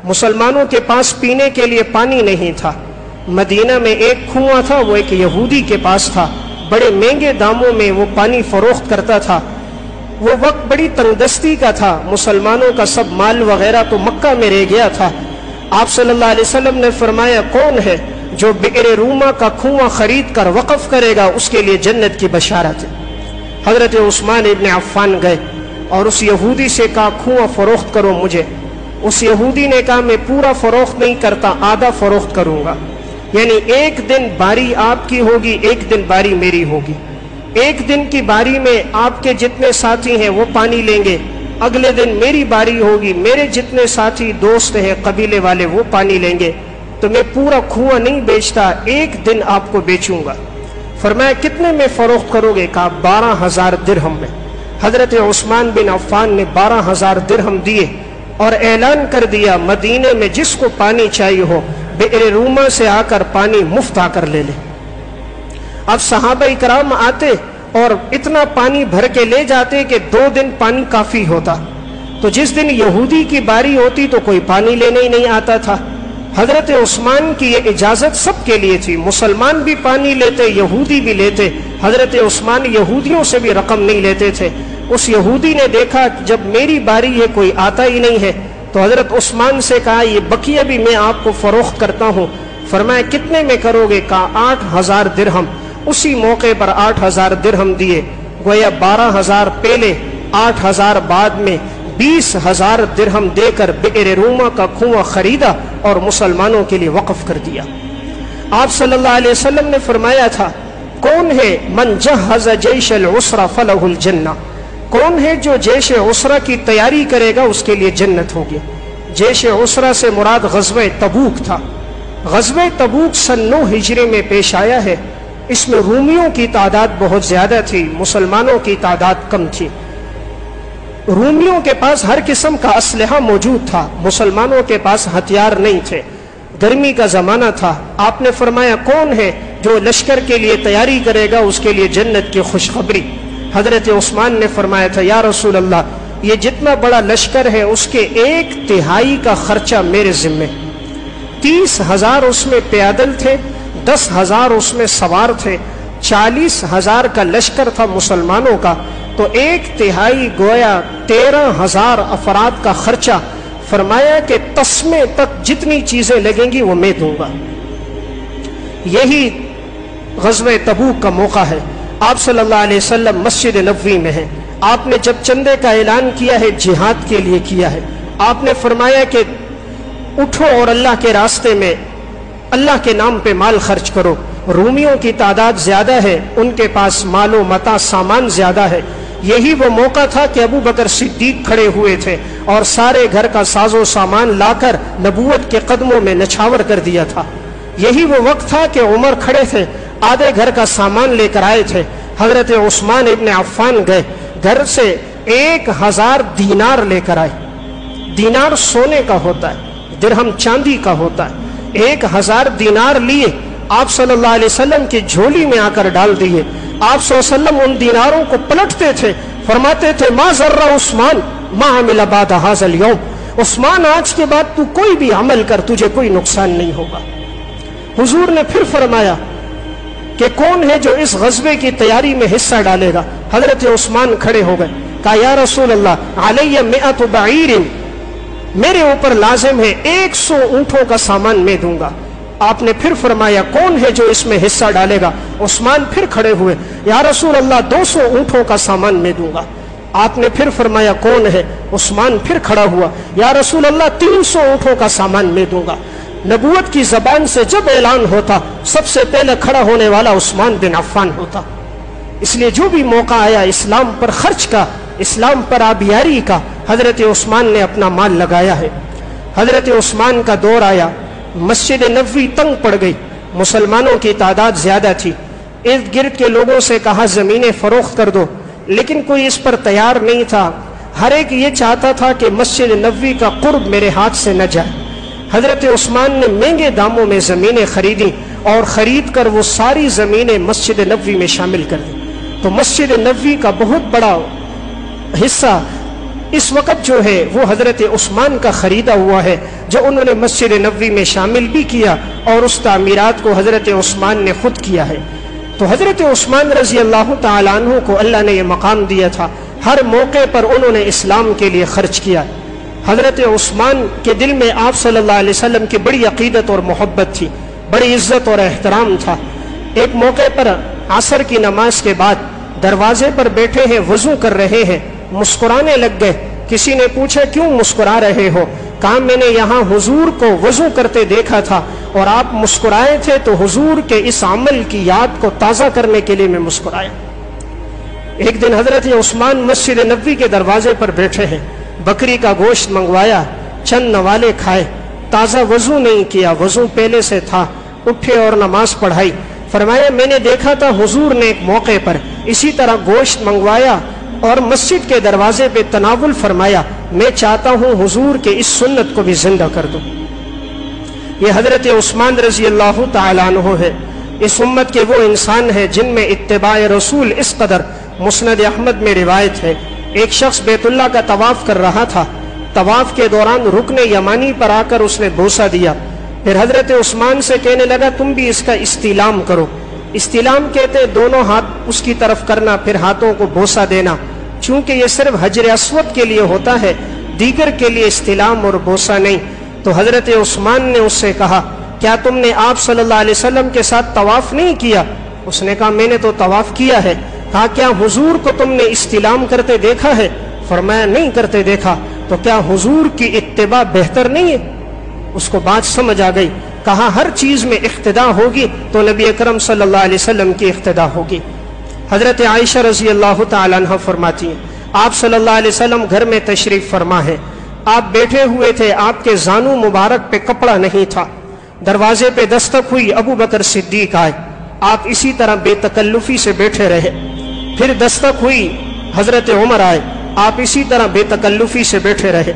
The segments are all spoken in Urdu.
مسلمانوں کے پاس پینے کے لیے پانی نہیں تھا۔ مدینہ میں ایک کنواں تھا، وہ ایک یہودی کے پاس تھا، بڑے مہنگے داموں میں وہ پانی فروخت کرتا تھا۔ وہ وقت بڑی تنگدستی کا تھا، مسلمانوں کا سب مال وغیرہ تو مکہ میں رہ گیا تھا۔ آپ صلی اللہ علیہ وسلم نے فرمایا کون ہے جو بئر روما کا کنواں خرید کر وقف کرے گا، اس کے لیے جنت کی بشارت ہے۔ حضرت عثمان ابن عفان گئے اور اس یہودی سے کہا کنواں فروخت کرو مجھے۔ اس یہودی نے کہا میں پورا فروخت نہیں کرتا، آدھا فروخت کروں گا، یعنی ایک دن باری آپ کی ہوگی، ایک دن باری میری ہوگی۔ ایک دن کی باری میں آپ کے جتنے ساتھی ہیں وہ پانی لیں گے، اگلے دن میری باری ہوگی، میرے جتنے ساتھی دوست ہیں قبیلے والے وہ پانی لیں گے، تو میں پورا کنواں نہیں بیچتا، ایک دن آپ کو بیچوں گا۔ فرمایا کتنے میں فروخت کرو گے؟ کہا 12,000 درہم میں۔ حضرت عثمان بن عفان نے 12,000 درہم دیے اور اعلان کر دیا مدینے میں جس کو پانی چاہیے ہو بئر روما سے آ کر پانی مفت آ کر لے لے۔ اب صحابہ کرام آتے اور اتنا پانی بھر کے لے جاتے کہ 2 دن پانی کافی ہوتا، تو جس دن یہودی کی باری ہوتی تو کوئی پانی لینے ہی نہیں آتا تھا۔ حضرت عثمان کی یہ اجازت سب کے لیے تھی، مسلمان بھی پانی لیتے، یہودی بھی لیتے۔ حضرت عثمان یہودیوں سے بھی رقم نہیں لیتے تھے۔ اس یہودی نے دیکھا جب میری باری ہے کوئی آتا ہی نہیں ہے، تو حضرت عثمان سے کہا یہ بقیہ بھی میں آپ کو فروخت کرتا ہوں۔ فرمایا کتنے میں کرو گے؟ کہا 8,000 درہم۔ اسی موقع پر 8,000 درہم دیے، گویا 12,000 پہلے 8,000 بعد میں 20,000 درہم دے کر بئر روما کا کنواں خریدا اور مسلمانوں کے لیے وقف کر دیا۔ آپ صلی اللہ علیہ وسلم نے فرمایا تھا کون ہے من جہز جیش العسرہ فلہ الجنہ، کون ہے جو جیش عسرہ کی تیاری کرے گا اس کے لیے جنت ہوگی۔ جیش عسرہ سے مراد غزوہ تبوک تھا۔ غزوہ تبوک سن 9 ہجری میں پیش آیا ہے۔ اس میں رومیوں کی تعداد بہت زیادہ تھی، مسلمانوں کی تعداد کم تھی۔ رومیوں کے پاس ہر قسم کا اسلحہ موجود تھا، مسلمانوں کے پاس ہتھیار نہیں تھے، گرمی کا زمانہ تھا۔ آپ نے فرمایا کون ہے جو لشکر کے لیے تیاری کرے گا اس کے لیے جنت کی خوشخبری۔ حضرت عثمان نے فرمایا تھا یا رسول اللہ یہ جتنا بڑا لشکر ہے اس کے 1/3 کا خرچہ میرے ذمے۔ 30,000 اس میں پیادل تھے، 10,000 اس میں سوار تھے، 40,000 کا لشکر تھا مسلمانوں کا، تو 1/3 گویا 13,000 افراد کا خرچہ۔ فرمایا کہ تسمے تک جتنی چیزیں لگیں گی وہ میں دوں گا۔ یہی غزوہ تبوک کا موقع ہے۔ آپ صلی اللہ علیہ وسلم مسجد نبوی میں ہیں۔ آپ نے جب چندے کا اعلان کیا ہے جہاد کے لیے کیا ہے، آپ نے فرمایا کہ اٹھو اور اللہ کے راستے میں اللہ کے نام پہ مال خرچ کرو۔ رومیوں کی تعداد زیادہ ہے، ان کے پاس مال و متاع سامان زیادہ ہے۔ یہی وہ موقع تھا کہ ابو بکر صدیق کھڑے ہوئے تھے اور سارے گھر کا ساز و سامان لا کر نبوت کے قدموں میں نچھاور کر دیا تھا۔ یہی وہ وقت تھا کہ عمر کھڑے تھے، آدھے گھر کا سامان لے کر آئے تھے۔ حضرت عثمان ابن عفان گئے، گھر سے 1,000 دینار لے کر آئے۔ دینار سونے کا ہوتا ہے، درہم چاندی کا ہوتا ہے۔ 1,000 دینار لیے، آپ صلی اللہ علیہ وسلم کی جھولی میں آ کر ڈال دیے۔ آپ صلی اللہ علیہ وسلم ان دیناروں کو پلٹتے تھے، فرماتے تھے ما ذر عثمان ما عمل بعد هذا اليوم، عثمان آج کے بعد تو کوئی بھی عمل کر تجھے کوئی نقصان نہیں ہوگا۔ حضور نے پھر فرمایا کہ کون ہے جو اس غزوے کی تیاری میں حصہ ڈالے گا؟ حضرت عثمان کھڑے ہو گئے، کہا یا رسول اللہ علی 100 بعیر، میرے اوپر لازم ہے 100 اونٹوں کا سامان میں دوں گا۔ آپ نے پھر فرمایا کون ہے جو اس میں حصہ ڈالے گا؟ عثمان پھر کھڑے ہوئے، یا رسول اللہ 200 اونٹوں کا سامان میں دوں گا۔ آپ نے پھر فرمایا کون ہے؟ عثمان پھر کھڑا ہوا، یا رسول اللہ 300 اونٹوں کا سامان میں دوں گا۔ نبوت کی زبان سے جب اعلان ہوتا سب سے پہلے کھڑا ہونے والا عثمان بن عفان ہوتا۔ اس لیے جو بھی موقع آیا اسلام پر خرچ کا، اسلام پر آبیاری کا، حضرت عثمان نے اپنا مال لگایا ہے۔ حضرت عثمان کا دور آیا، مسجد نبوی تنگ پڑ گئی، مسلمانوں کی تعداد زیادہ تھی۔ ارد گرد کے لوگوں سے کہا زمینیں فروخت کر دو، لیکن کوئی اس پر تیار نہیں تھا۔ ہر ایک یہ چاہتا تھا کہ مسجد نبوی کا قرب میرے ہاتھ سے نہ جائے۔ حضرت عثمان نے مہنگے داموں میں زمینیں خریدیں اور خرید کر وہ ساری زمینیں مسجد نبوی میں شامل کر دیں، تو مسجد نبوی کا بہت بڑا حصہ اس وقت جو ہے وہ حضرت عثمان کا خریدا ہوا ہے، جو انہوں نے مسجد نبوی میں شامل بھی کیا اور اس تعمیرات کو حضرت عثمان نے خود کیا ہے۔ تو حضرت عثمان رضی اللہ تعالیٰ عنہ کو اللہ نے یہ مقام دیا تھا، ہر موقع پر انہوں نے اسلام کے لیے خرچ کیا۔ حضرت عثمان کے دل میں آپ صلی اللہ علیہ وسلم کی بڑی عقیدت اور محبت تھی، بڑی عزت اور احترام تھا۔ ایک موقع پر عصر کی نماز کے بعد دروازے پر بیٹھے ہیں، وضو کر رہے ہیں، مسکرانے لگ گئے۔ کسی نے پوچھا کیوں مسکرا رہے ہو؟ کہا میں نے یہاں حضور کو وضو کرتے دیکھا تھا اور آپ مسکرائے تھے، تو حضور کے اس عمل کی یاد کو تازہ کرنے کے لیے میں مسکرایا۔ ایک دن حضرت عثمان مسجد نبوی کے دروازے پر بیٹھے ہیں، بکری کا گوشت منگوایا، چند نوالے کھائے، تازہ وضو نہیں کیا، وضو پہلے سے تھا، اٹھے اور نماز پڑھائی۔ فرمایا میں نے دیکھا تھا حضور نے ایک موقع پر اسی طرح گوشت منگوایا اور مسجد کے دروازے پہ تناول فرمایا، میں چاہتا ہوں حضور کے اس سنت کو بھی زندہ کر دوں۔ یہ حضرت عثمان رضی اللہ تعالیٰ عنہ ہے، اس امت کے وہ انسان ہے جن میں اتباع رسول اس قدر۔ مسند احمد میں روایت ہے، ایک شخص بیت اللہ کا طواف کر رہا تھا، طواف کے دوران رکن یمانی پر آ کر اس نے بوسہ دیا، پھر حضرت عثمان سے کہنے لگا تم بھی اس کا استلام کرو۔ استلام کہتے دونوں ہاتھ اس کی طرف کرنا، پھر ہاتھوں کو بوسہ دینا۔ چونکہ یہ صرف حجر اسود کے لیے ہوتا ہے، دیگر کے لیے استلام اور بوسہ نہیں، تو حضرت عثمان نے اس سے کہا کیا تم نے آپ صلی اللہ علیہ وسلم کے ساتھ طواف نہیں کیا؟ اس نے کہا میں نے تو طواف کیا ہے۔ کہا کیا حضور کو تم نے استلام کرتے دیکھا ہے؟ فرمایا نہیں کرتے دیکھا۔ تو کیا حضور کی اتباع بہتر نہیں ہے؟ اس کو بات سمجھ آ گئی۔ کہا ہر چیز میں اقتدا ہوگی تو نبی اکرم صلی اللہ علیہ وسلم کی اقتدا ہوگی۔ حضرت عائشہ رضی اللہ تعالیٰ عنہ فرماتی ہیں آپ صلی اللہ علیہ وسلم گھر میں تشریف فرما ہے، آپ بیٹھے ہوئے تھے، آپ کے زانو مبارک پہ کپڑا نہیں تھا، دروازے پہ دستک ہوئی، ابو بکر صدیق آئے، آپ اسی طرح بے تکلفی سے بیٹھے رہے، پھر دستک ہوئی حضرت عمر آئے، آپ اسی طرح بے تکلفی سے بیٹھے رہے،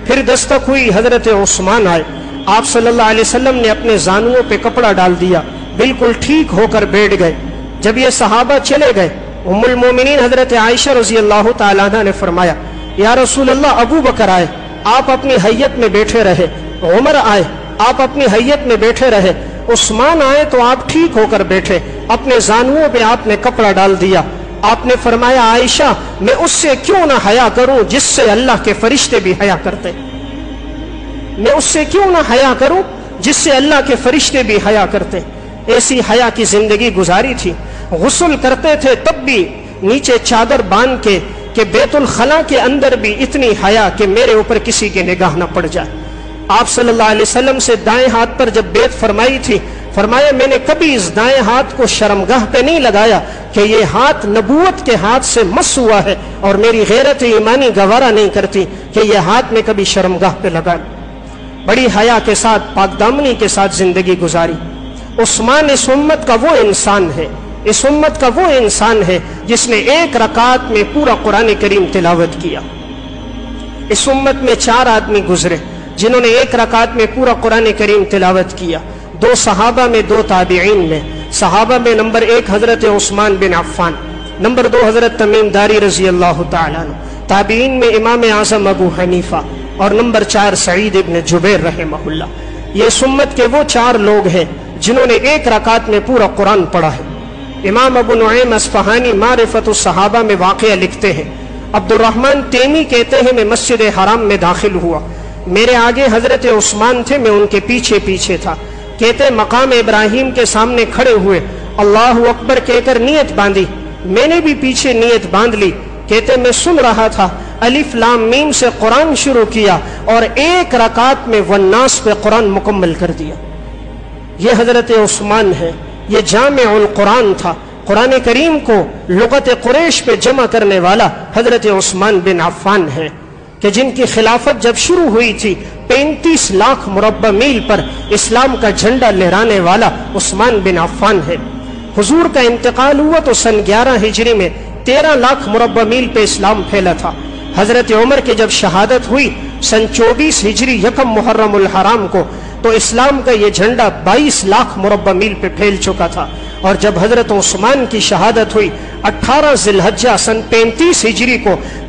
پھر دستک ہوئی حضرت عثمان آئے، آپ صلی اللہ علیہ وسلم نے اپنے زانوؤں پہ کپڑا ڈال دیا، بالکل ٹھیک ہو کر بیٹھ گئے۔ جب یہ صحابہ چلے گئے، ام المومنین حضرت عائشہ رضی اللہ تعالیٰ عنہ نے فرمایا یا رسول اللہ ابو بکر آئے، آپ اپنی حیت میں بیٹھے رہے، عمر آئے، آپ اپنی حیت میں بیٹھے رہے، عثمان آئے تو آپ ٹھیک ہو کر بیٹھے، اپنے زانوؤں پہ آپ نے کپڑا ڈال دیا۔ آپ نے فرمایا عائشہ میں اس سے کیوں نہ حیا کروں جس سے اللہ کے فرشتے بھی حیا کرتے، میں اس سے کیوں نہ حیا کروں جس سے اللہ کے فرشتے بھی حیا کرتے۔ ایسی حیا کی زندگی گزاری تھی، غسل کرتے تھے تب بھی نیچے چادر باندھ کے کہ بیت الخلا کے اندر بھی اتنی حیا کہ میرے اوپر کسی کی نگاہ نہ پڑ جائے۔ آپ صلی اللہ علیہ وسلم سے دائیں ہاتھ پر جب بیت فرمائی تھی، فرمایا میں نے کبھی اس دائیں ہاتھ کو شرمگاہ پہ نہیں لگایا کہ یہ ہاتھ نبوت کے ہاتھ سے مس ہوا ہے، اور میری غیرت ایمانی گوارا نہیں کرتی کہ یہ ہاتھ میں کبھی شرمگاہ پہ لگائے۔ بڑی حیا کے ساتھ، پاک دامنی کے ساتھ زندگی گزاری۔ عثمان اس امت کا وہ انسان ہے، اس امت کا وہ انسان ہے جس نے ایک رکعت میں پورا قرآن کریم تلاوت کیا۔ اس امت میں 4 آدمی گزرے جنہوں نے ایک رکعت میں پورا قرآن کریم تلاوت کیا، 2 صحابہ میں، 2 تابعین میں۔ صحابہ میں نمبر 1 حضرت عثمان بن عفان، نمبر 2 حضرت تمیم داری رضی اللہ تعالیٰ عنہ، تابعین میں امام اعظم ابو حنیفہ، اور نمبر 4 سعید ابن جبیر رحمہ اللہ۔ یہ اس امت کے وہ 4 لوگ ہیں جنہوں نے ایک رکعت میں پورا قرآن پڑھا ہے۔ امام ابو نعیم اصفہانی معرفت الصحابہ میں واقعہ لکھتے ہیں، عبد الرحمن تیمی کہتے ہیں میں مسجد حرام میں داخل ہوا، میرے آگے حضرت عثمان تھے، میں ان کے پیچھے پیچھے تھا، کہتے مقام ابراہیم کے سامنے کھڑے ہوئے، اللہ اکبر کہہ کر نیت باندھی، میں نے بھی پیچھے نیت باندھ لی، کہتے میں سن رہا تھا، الف لام میم سے قرآن شروع کیا اور ایک رکعت میں والناس پہ قرآن مکمل کر دیا۔ یہ حضرت عثمان ہے، یہ جامع القرآن تھا، قرآن کریم کو لغت قریش پہ جمع کرنے والا حضرت عثمان بن عفان ہے، کہ جن کی خلافت جب شروع ہوئی تھی 35 لاکھ مربع میل پر اسلام کا جھنڈا لہرانے والا عثمان بن عفان ہے۔ حضور کا انتقال ہوا تو سن 11 ہجری میں 13 لاکھ مربع میل پہ اسلام پھیلا تھا۔ حضرت عمر کی جب شہادت ہوئی سن 24 ہجری یکم محرم الحرام کو، تو اسلام کا یہ جھنڈا 22 لاکھ مربع میل پہ پھیل چکا تھا، اور جب حضرت عثمان کی شہادت ہوئی 18 ذی الحجہ سن 35 ہجری کو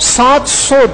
700